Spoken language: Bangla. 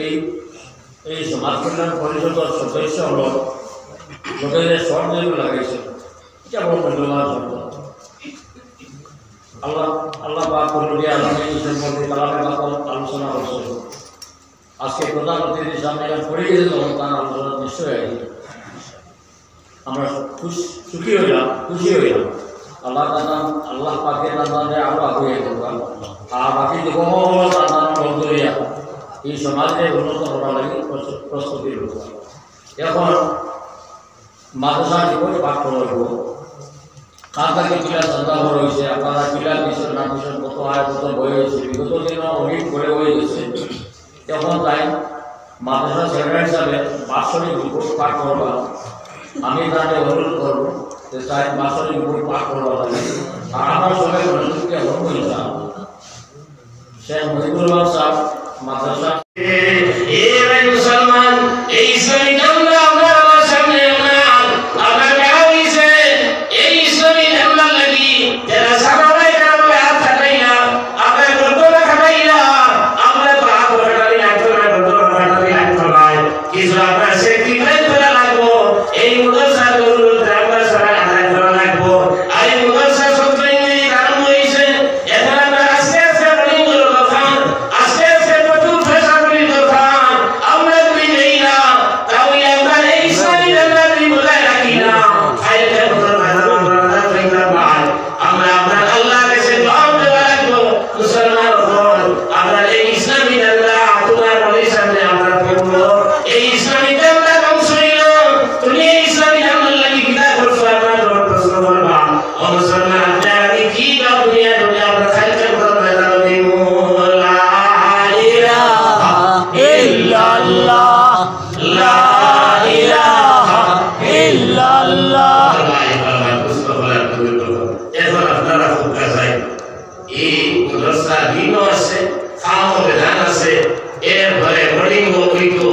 এই এই সমাজ কল্যাণ পরিষদের সদস্য হল লোকেদের সহযোগ লাগাইছে, এটা বড় মূল্যবান শব্দ। আল্লাহ আল্লাহ পাক করলে আল্লাহ এই সম্পর্কে কালামে বাকল আলোচনা করছে। আজকে প্রধান অতিথির সামনে পড়ে গেছে তখন তার আলোচনা নিশ্চয় আছে। আমরা সুখী হইলাম, খুশি হইলাম। আল্লাহ আল্লাহ পাকের নামে আরো আগুয়ে করবা আর বাকি যুবকল নাম বন্ধুরিয়া এই সমাজে উন্নত হওয়ার লাগে প্রস্তুতি রয়েছে। এখন মাদ্রাসা জীবন পাঠ করব কার থেকে কিলা চিন্তা করা হয়েছে, আপনারা কিলা বিষয় না বিষয় কত আয় কত বই হয়েছে, বিগত দিনও অনেক করে হয়ে গেছে। এখন তাই মাদ্রাসা সেক্রেটারি হিসাবে বাৎসরিক রিপোর্ট পাঠ করবা। আমি তাকে অনুরোধ করবো যে তাই বাৎসরিক রিপোর্ট পাঠ করবা লাগে। আর আমার সঙ্গে মনোযোগকে হরম ইনশাআল্লাহ শেখ মুজিবুর রহমান সাহেব মাদ্রাসা মুসলমান এই ইসলামী জামলা আপনার সামনে আপনার গাও হইছে এই ইসলামী জামলা লাগি যারা সাহাবায়ে কেরাম হাত ছাড়াইলা আপনার গর্দনা খাটাইলা আমরা তো হাত ধরাই লাগতো না, গর্দনা খাটাই লাগতো না, কিছু আপনার স্যাক্রিফাইস করা লাগবো। এই মুদরসা দরুদ আমরা সারা আদায় করা লাগবো। আর এই মুদরসা সত্তর কারণ হইছে এখন আমরা আস্তে আস্তে বলি বলো কথা আস্তে আস্তে প্রচুর ফেসা বলি কথা আমরা দুই নেই না, তাহলে আমরা এই ইসলামী জামলা দুই বজায় রাখি না। খাইতে বলো আমরা আপনার আল্লাহর কাছে দোয়া দেওয়া লাগবো। মুসলমান হন আমরা এই ইসলামী জামলা তোমার বলির সামনে আমরা পড়বো। এই ইসলামী জামলা ধ্বংস হইল, তুমি এই ইসলামী জামলার লাগি কিতা করছো আমরা প্রশ্ন করবা। ও মুসলমান আপনি কি বা দুনিয়া দুনিয়া আমরা খাইতে বলো লা ইলাহা ইল্লাল্লাহ লা ইলাহা ইল্লাল্লাহ। এখন আপনারা ফুকা চাই এই মুদরসা দিনও আছে, খাওয়া বিধান আছে, এর ঘরে বোর্ডিং হইতো